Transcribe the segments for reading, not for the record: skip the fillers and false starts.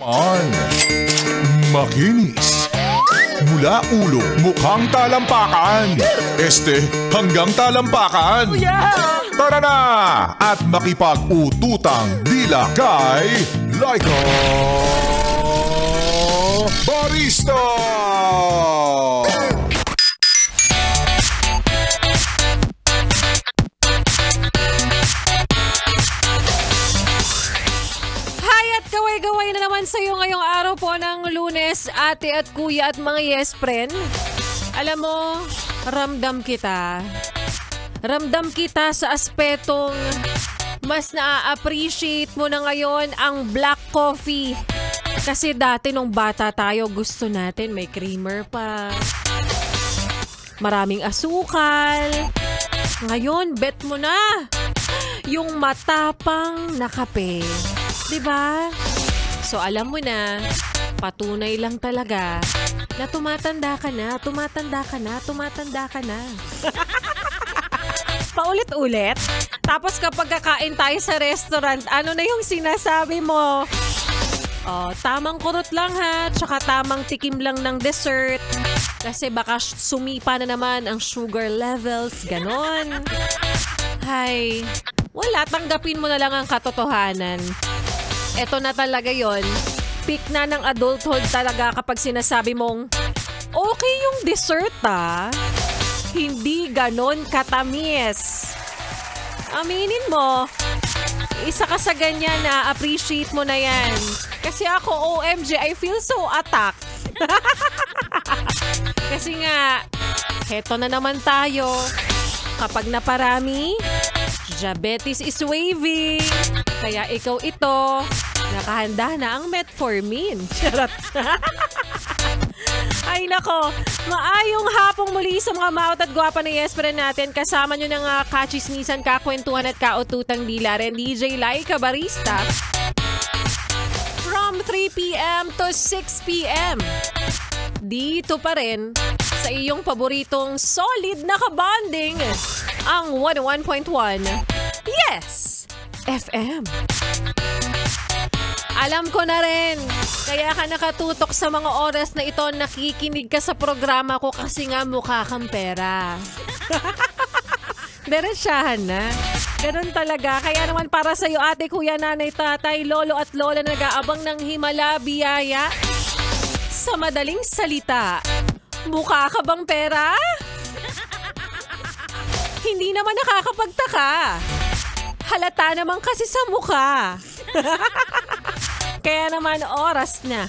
magaan, makinis. Mula ulo, mukhang talampakan. Hanggang talampakan. Tara na at makipag-ututang dila kay Laika Barista! Gaway na naman sa'yo ngayong araw po ng Lunes, ate at kuya at mga yes friend. Alam mo, ramdam kita. Ramdam kita sa aspetong mas na-appreciate mo na ngayon ang black coffee. Kasi dati nung bata tayo, gusto natin may creamer pa. Maraming asukal. Ngayon, bet mo na yung matapang na kape. Diba? So alam mo na, patunay lang talaga na tumatanda ka na. Paulit-ulit. Tapos kapag kakain tayo sa restaurant, ano na yung sinasabi mo? Oh, tamang kurot lang ha, tsaka tamang tikim lang ng dessert. Kasi baka sumipa na naman ang sugar levels, ganon. Hay, wala, tanggapin mo na lang ang katotohanan. Eto na talaga yon. Peak na ng adulthood talaga kapag sinasabi mong, okay yung dessert hindi ganon katamis. Aminin mo, isa ka sa ganyan na appreciate mo na yan. Kasi ako, OMG, I feel so attacked. Kasi nga, heto na naman tayo. Kapag naparami, diabetes is waving. Kaya ikaw ito, nakahanda na ang metformin. Charot. Ay nako, maayong hapong muli sa mga maot at gwapa na yes friend natin. Kasama nyo ng kachismisan, kakwentuhan at kaututang dila rin. DJ Laika Barista. From 3 p.m. to 6 p.m. Dito pa rin sa iyong paboritong solid na kabanding, ang 101.1 Yes FM. Alam ko na rin, kaya ka nakatutok sa mga oras na ito, nakikinig ka sa programa ko kasi nga mukha kang pera. Diretsahan na. Ganun talaga. Kaya naman para sa'yo, ate, kuya, nanay, tatay, lolo at lola na nag-aabang ng himala, biyaya. Sa madaling salita, mukha ka bang pera? Hindi naman nakakapagtaka. Halata naman kasi sa mukha. Kaya naman oras na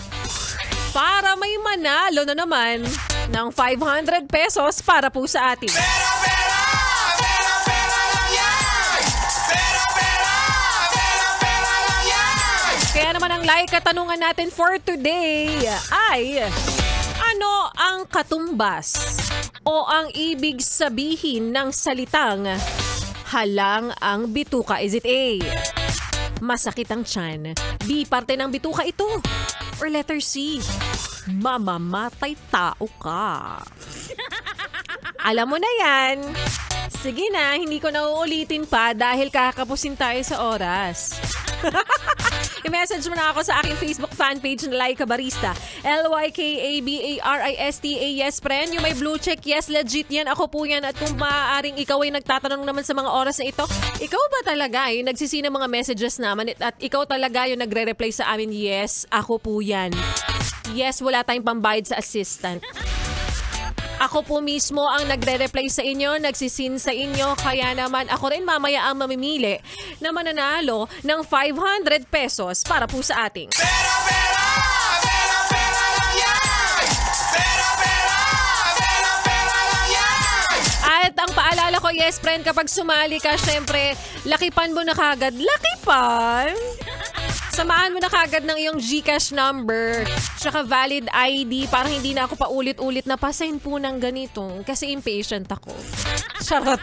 para may manalo na naman ng 500 pesos para po sa atin. Pera, pera! Pera, pera lang yan! Pera, pera! Pera, pera lang yan! Kaya naman ang like katanungan natin for today ay, ano ang katumbas o ang ibig sabihin ng salitang halang ang bituka? Is it A, masakit ang tiyan? B, parte ng bituka ito? Or letter C, mamamatay tao ka? Alam mo na yan. Sige na, hindi ko na uulitin pa dahil kakapusin tayo sa oras. I-message mo na ako sa aking Facebook fan page na Laika Barista. LYKABARISTA, yes friend. Yung may blue check, yes, legit yan. Ako po yan. At kung maaaring ikaw ay nagtatanong naman sa mga oras na ito, ikaw ba talaga yung nagsisi ng mga messages naman at ikaw talaga yung nagre-reply sa amin, yes, ako po yan. Yes, wala tayong pambayad sa assistant. Ako po mismo ang nagre-reply sa inyo, nagsisin sa inyo, kaya naman ako rin mamaya ang mamimili na mananalo ng 500 pesos para po sa ating Pera, pera! Pera, pera lang yan! Pera, pera! Pera, pera lang yan! At ang paalala ko, yes friend, kapag sumali ka, syempre, lakipan mo na kagad. Lakipan? Samahan mo na kagad ng iyong GCash number tsaka valid ID para hindi na ako paulit-ulit na pasign po ng ganito kasi impatient ako. Charot.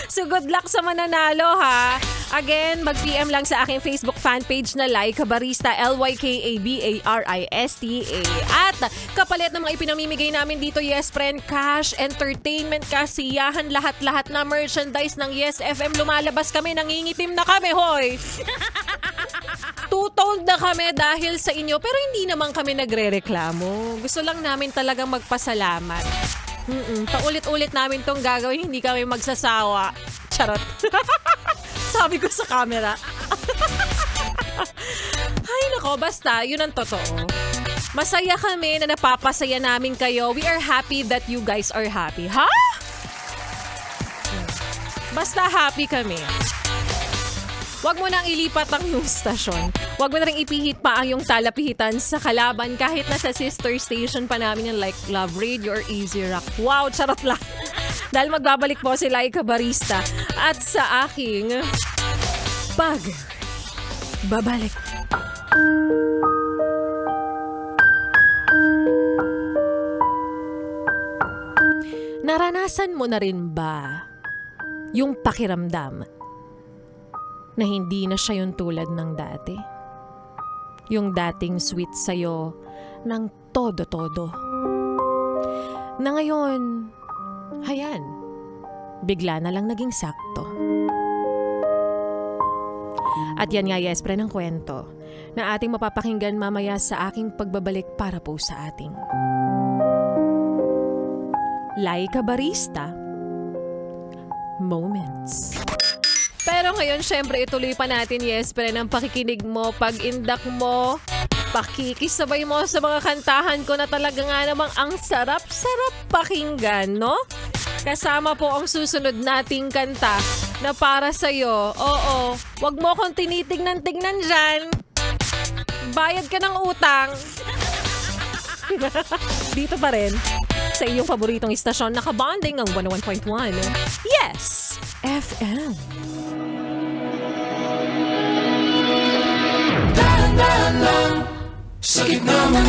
So good luck sa mananalo ha. Again, mag-PM lang sa aking Facebook fan page na Laika Barista, LYKABARISTA. At kapalit ng mga ipinamimigay namin dito, yes friend, cash, entertainment, kasiyahan, lahat-lahat na merchandise ng Yes FM. Lumalabas kami, nangingitim na kami, hoy. 2 two-toned na kami dahil sa inyo, pero hindi naman kami nagre-reklamo. Gusto lang namin talagang magpasalamat. Paulit-ulit namin tong gagawin, hindi kami magsasawa. Charot. Sabi ko sa camera. Ay nako, basta, yun ang totoo. Masaya kami na napapasaya namin kayo. We are happy that you guys are happy. Ha? Basta happy kami. Huwag mo nang ilipat ang iyong stasyon. Huwag mo na rin ipihit pa ang iyong talapihitan sa kalaban kahit nasa sister station pa namin yung like Love Radio or Easy Rock. Wow, charot lang. Dahil magbabalik po si Laika Barista at sa aking babalik. Naranasan mo na rin ba yung pakiramdam na hindi na siya yung tulad ng dati? Yung dating sweet sa'yo ng todo-todo. Na ngayon, hayan, bigla na lang naging sakto. At yan nga, Yespre, ng kwento na ating mapapakinggan mamaya sa aking pagbabalik para po sa ating Laika Barista Moments. Pero ngayon, syempre, ituloy pa natin, Yespre, ng pakikinig mo, pag-indak mo, pakikisabay mo sa mga kantahan ko na talaga nga namang ang sarap-sarap pakinggan, no? Kasama po ang susunod nating kanta na para sa'yo. Oo, wag mo akong tinitignan-tignan dyan. Bayad ka ng utang. Dito pa rin, sa iyong paboritong istasyon, nakabonding ang 101.1. Yes! FM. Sakit naman.